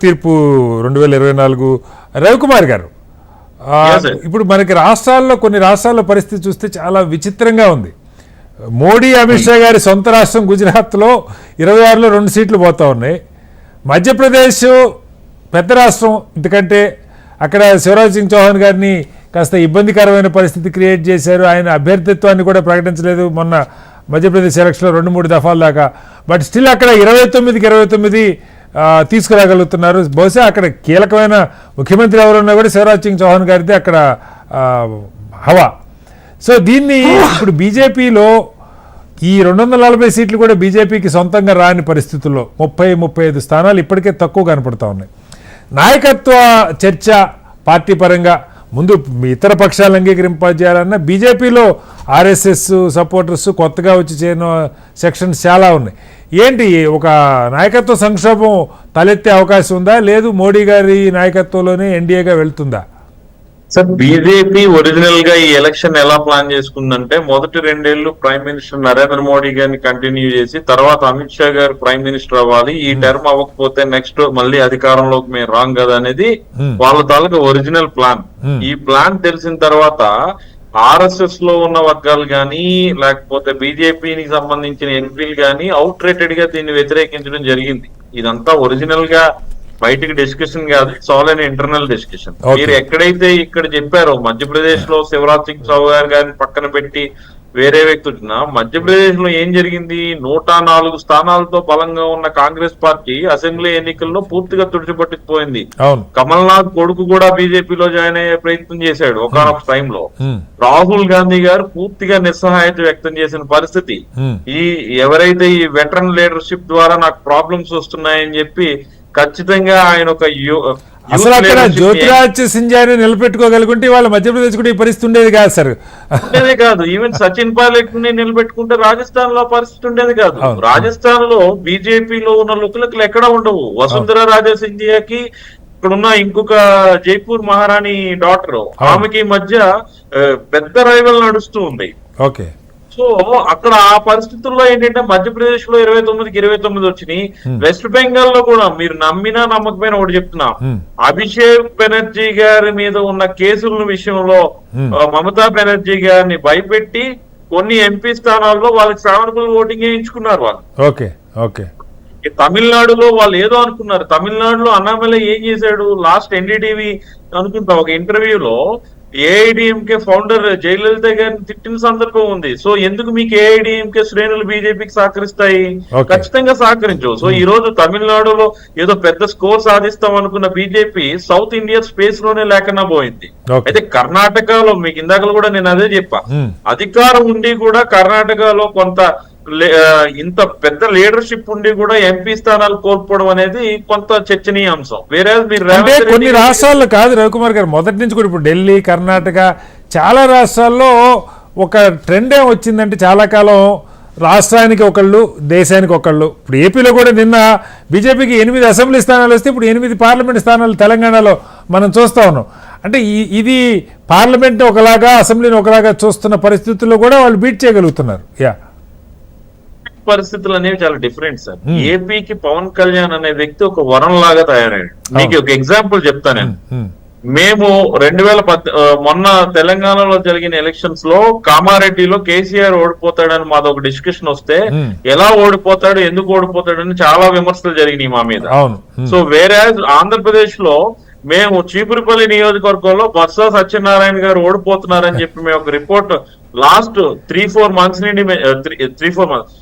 తీర్పు 2024 రవికుమార్ గారు ఇప్పుడు మనకి రాష్ట్రాల్లో కొన్ని రాష్ట్రాల పరిస్థితి చూస్తే చాలా విచిత్రంగా ఉంది. మోడీ అమిత్ షా గారి సొంత రాష్ట్రం గుజరాత్లో 26లో 2 సీట్లు పోతా ఉన్నాయి. మధ్యప్రదేశ్ పెద్ద రాష్ట్రం, ఎందుకంటే అక్కడ శివరాజ్ సింగ్ చౌహాన్ గారిని కాస్త ఇబ్బందికరమైన పరిస్థితి క్రియేట్ చేశారు. ఆయన అభ్యర్థిత్వాన్ని కూడా ప్రకటించలేదు మొన్న మధ్యప్రదేశ్ ఎలక్షన్లో 2-3 దఫాల దాకా. బట్ స్టిల్ అక్కడ 29కి 29 తీసుకురాగలుగుతున్నారు. బహుశా అక్కడ కీలకమైన ముఖ్యమంత్రి ఎవరున్నా కూడా శివరాజ్ సింగ్ చౌహాన్ గారిది అక్కడ హవా. సో దీన్ని ఇప్పుడు బీజేపీలో ఈ 240 సీట్లు కూడా బీజేపీకి సొంతంగా రాని పరిస్థితుల్లో 30-35 స్థానాలు ఇప్పటికే తక్కువ కనపడతా ఉన్నాయి. నాయకత్వ చర్చ పార్టీ పరంగా ముందు ఇతర పక్షాలు అంగీకరింపజేయాలన్నా బీజేపీలో ఆర్ఎస్ఎస్ సపోర్టర్స్ కొత్తగా వచ్చి చేరిన సెక్షన్స్ చాలా ఉన్నాయి. ఏంటి ఒక నాయకత్వ సంక్షోభం తలెత్తే అవకాశం ఉందా, లేదు మోడీ గారి నాయకత్వంలోనే ఎన్డీఏగా వెళ్తుందా? సార్, బీజేపీ ఒరిజినల్ గా ఈ ఎలక్షన్ ఎలా ప్లాన్ చేసుకుందంటే మొదటి 2 ఏళ్లు ప్రైమ్ మినిస్టర్ నరేంద్ర మోడీ గారిని కంటిన్యూ చేసి తర్వాత అమిత్ షా గారు ప్రైమ్ మినిస్టర్ అవ్వాలి, ఈ టర్మ్ అవ్వకపోతే నెక్స్ట్ మళ్ళీ అధికారంలోకి మేము రాం కదా అనేది వాళ్ళ తాలూకా ఒరిజినల్ ప్లాన్. ఈ ప్లాన్ తెలిసిన తర్వాత ఆర్ఎస్ఎస్ లో ఉన్న వర్గాలు గానీ లేకపోతే బీజేపీకి సంబంధించిన ఎంపీలు గానీ అవుట్ రేటెడ్ గా దీన్ని వ్యతిరేకించడం జరిగింది. ఇదంతా ఒరిజినల్ గా బయటికి డిస్కషన్ కాదు, it's all an internal discussion. మీరు ఎక్కడైతే ఇక్కడ చెప్పారో మధ్యప్రదేశ్ లో శివరాజ్ సింగ్ చౌహాన్ గారిని పక్కన పెట్టి వేరే వ్యక్తి వచ్చిన మధ్యప్రదేశ్ లో ఏం జరిగింది? 104 స్థానాలతో బలంగా ఉన్న కాంగ్రెస్ పార్టీ అసెంబ్లీ ఎన్నికల్లో పూర్తిగా తుడిచిపట్టుకుపోయింది. కమల్నాథ్ కొడుకు కూడా బీజేపీలో జాయిన్ అయ్యే ప్రయత్నం చేశాడు ఒకనొక టైంలో. రాహుల్ గాంధీ గారు పూర్తిగా నిస్సహాయత వ్యక్తం చేసిన పరిస్థితి. ఎవరైతే ఈ వెటరన్ లీడర్షిప్ ద్వారా నాకు ప్రాబ్లమ్స్ వస్తున్నాయని చెప్పి ఖచ్చితంగా ఆయన ఒక అసలు అక్కడ జ్యోతిరాజ్ సింధియాని నిలబెట్టుకోగలుగుంటే వాళ్ళ మధ్యప్రదేశ్ కూడా ఈ పరిస్థితి ఉండేది కాదు సార్. ఉండేది కాదు. ఈవెన్ సచిన్ పైలట్ ని నిలబెట్టుకుంటే రాజస్థాన్ లో పరిస్థితి ఉండేది కాదు. రాజస్థాన్ లో బీజేపీలో ఉన్న లుకులకు ఎక్కడ ఉండవు. వసుంధరా రాజే సింధియాకి ఇక్కడున్న ఇంకొక జైపూర్ మహారాణి డాటర్ ఆమెకి మధ్య పెద్ద రైవల్ నడుస్తూ ఉంది. ఓకే. సో అక్కడ ఆ పరిస్థితుల్లో ఏంటంటే మధ్యప్రదేశ్ లో 29కి 29 వచ్చినాయి. వెస్ట్ బెంగాల్ లో కూడా మీరు నమ్మినా నమ్మకపోయినా ఒకటి చెప్తున్నా, అభిషేక్ బెనర్జీ గారి మీద ఉన్న కేసుల విషయంలో మమతా బెనర్జీ గారిని భయపెట్టి కొన్ని ఎంపీ స్థానాల్లో వాళ్ళకి ఫేవరబుల్ ఓటింగ్ వేయించుకున్నారు వాళ్ళు. Okay okay. తమిళనాడులో వాళ్ళు ఏదో అనుకున్నారు. తమిళనాడులో అన్నామలై ఏం చేశాడు, లాస్ట్ ఎన్డీటీవీ అనుకుంటా ఒక ఇంటర్వ్యూలో ఏఐడిఎంకే ఫౌండర్ జయలలిత గారిని తిట్టిన సందర్భం ఉంది. సో ఎందుకు మీకు ఏఐడిఎంకే శ్రేణులు బీజేపీకి సహకరిస్తాయి? ఖచ్చితంగా సహకరించవు. సో ఈ రోజు తమిళనాడులో ఏదో పెద్ద స్కోర్ సాధిస్తాం అనుకున్న బీజేపీ సౌత్ ఇండియా స్పేస్ లోనే లేకుండా పోయింది. అయితే కర్ణాటకలో మీకు ఇందాకలు కూడా నేను అదే చెప్పా, అధికారం ఉండి కూడా కర్ణాటకలో కొంత ఇంత పెద్ద లీడర్షిప్ ఉండి కూడా ఎంపీ స్థానాలు కోల్పోవడం అనేది కొంత చర్చనీయాంశం. వేరే మీరు కొన్ని రాష్ట్రాల్లో కాదు రవికుమార్ గారు, మొదటి నుంచి కూడా ఇప్పుడు ఢిల్లీ, కర్ణాటక చాలా రాష్ట్రాల్లో ఒక ట్రెండ్ ఏం వచ్చిందంటే చాలా కాలం రాష్ట్రానికి ఒకళ్ళు దేశానికి ఒకళ్ళు. ఇప్పుడు ఏపీలో కూడా నిన్న బీజేపీకి 8 అసెంబ్లీ స్థానాలు వస్తే ఇప్పుడు 8 పార్లమెంట్ స్థానాలు తెలంగాణలో మనం చూస్తా ఉన్నాం. అంటే ఇది పార్లమెంట్ ఒకలాగా అసెంబ్లీని ఒకలాగా చూస్తున్న పరిస్థితుల్లో కూడా వాళ్ళు బీట్ చేయగలుగుతున్నారు. పరిస్థితులు అనేవి చాలా డిఫరెంట్ సార్. ఏపీకి పవన్ కళ్యాణ్ అనే వ్యక్తి ఒక వరం లాగా తయారయ్యాడు. మీకు ఒక ఎగ్జాంపుల్ చెప్తా నేను. మేము 2010 మొన్న తెలంగాణలో జరిగిన ఎలక్షన్స్ లో కామారెడ్డిలో కేసీఆర్ ఓడిపోతాడని మాదొక డిస్కషన్ వస్తే ఎలా ఓడిపోతాడు, ఎందుకు ఓడిపోతాడు అని చాలా విమర్శలు జరిగినాయి మా మీద. సో వేరే ఆంధ్రప్రదేశ్ లో మేము చీపురుపల్లి నియోజకవర్గంలో బొత్స సత్యనారాయణ గారు ఓడిపోతున్నారని చెప్పి మేము ఒక రిపోర్ట్ లాస్ట్ 3-4 మంత్స్ నుండి 3-4 మంత్స్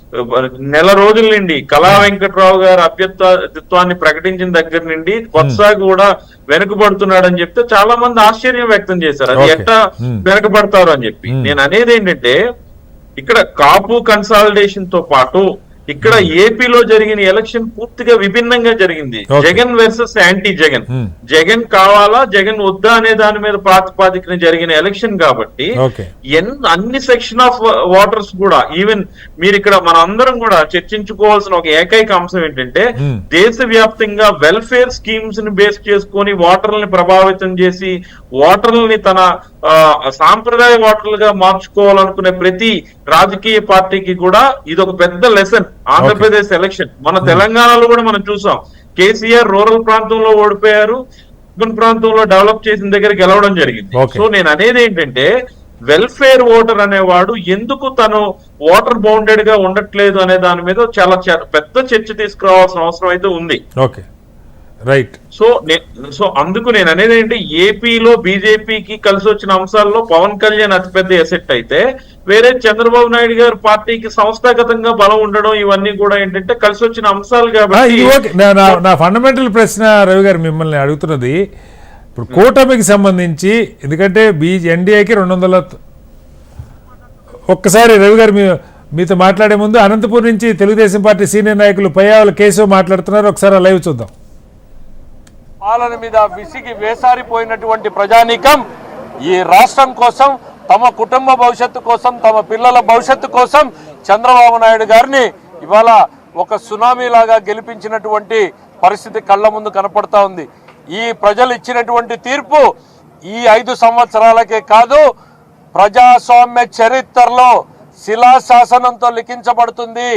నెల రోజుల నుండి కళా వెంకట్రావు గారు అభ్యర్థిత్వాన్ని ప్రకటించిన దగ్గర నుండి బొత్స కూడా వెనుకబడుతున్నాడని చెప్తే చాలా మంది ఆశ్చర్యం వ్యక్తం చేశారు. అది ఎట్లా వెనుకబడతారు అని చెప్పి. నేను అనేది ఏంటంటే ఇక్కడ కాపు కన్సాలిడేషన్ తో పాటు ఇక్కడ ఏపీలో జరిగిన ఎలక్షన్ పూర్తిగా విభిన్నంగా జరిగింది. Jagan versus anti Jagan. జగన్ కావాలా జగన్ వద్దా అనే దాని మీద ప్రాతిపాదికన జరిగిన ఎలక్షన్ కాబట్టి అన్ని సెక్షన్ ఆఫ్ ఓటర్స్ కూడా ఈవెన్ మీరు ఇక్కడ మన అందరం కూడా చర్చించుకోవాల్సిన ఒక ఏకైక అంశం ఏంటంటే దేశవ్యాప్తంగా వెల్ఫేర్ స్కీమ్స్ ని బేస్ చేసుకొని ఓటర్లని ప్రభావితం చేసి ఓటర్లని తన సాంప్రదాయ ఓటర్లుగా మార్చుకోవాలనుకునే ప్రతి రాజకీయ పార్టీకి కూడా ఇది ఒక పెద్ద లెసన్. ఆంధ్రప్రదేశ్ ఎలక్షన్ మన తెలంగాణలో కూడా మనం చూసాం. కేసీఆర్ రూరల్ ప్రాంతంలో ఓడిపోయారు, అర్బన్ ప్రాంతంలో డెవలప్ చేసిన దగ్గర గెలవడం జరిగింది. Okay. సో నేను అనేది ఏంటంటే వెల్ఫేర్ ఓటర్ అనేవాడు ఎందుకు తను ఓటర్ బౌండెడ్ గా ఉండట్లేదు అనే దాని మీద చాలా పెద్ద చర్చ తీసుకురావాల్సిన అవసరం అయితే ఉంది. Okay, right. సో అందుకు నేను అనేది ఏంటి, ఏపీలో బీజేపీకి కలిసి వచ్చిన అంశాల్లో పవన్ కళ్యాణ్ అతిపెద్ద ఎసెట్ అయితే, వేరే చంద్రబాబు నాయుడు గారి పార్టీకి సంస్థాగతంగా బలం ఉండడం ఇవన్నీ కూడా ఏంటంటే కలిసి వచ్చిన అంశాలు కాబట్టి. నా ఫండమెంటల్ ప్రశ్న రవి గారు మిమ్మల్ని అడుగుతున్నది, ఇప్పుడు కూటమికి సంబంధించి, ఎందుకంటే ఎన్డీఏకి 200. ఒక్కసారి రవి గారు మీతో మాట్లాడే ముందు అనంతపూర్ నుంచి తెలుగుదేశం పార్టీ సీనియర్ నాయకులు పయ్యావుల కేశవ్ మాట్లాడుతున్నారు, ఒకసారి లైవ్ చూద్దాం. పాలన మీద విసిగి వేసారిపోయినటువంటి ప్రజానీకం ఈ రాష్ట్రం కోసం, తమ కుటుంబ భవిష్యత్తు కోసం, తమ పిల్లల భవిష్యత్తు కోసం చంద్రబాబు నాయుడు గారిని ఇవాళ ఒక సునామీ లాగా గెలిపించినటువంటి పరిస్థితి కళ్ళ ముందు కనపడతా ఉంది. ఈ ప్రజలు ఇచ్చినటువంటి తీర్పు ఈ 5 సంవత్సరాలకే కాదు, ప్రజాస్వామ్య చరిత్రలో శిలాశాసనంతో లిఖించబడుతుంది.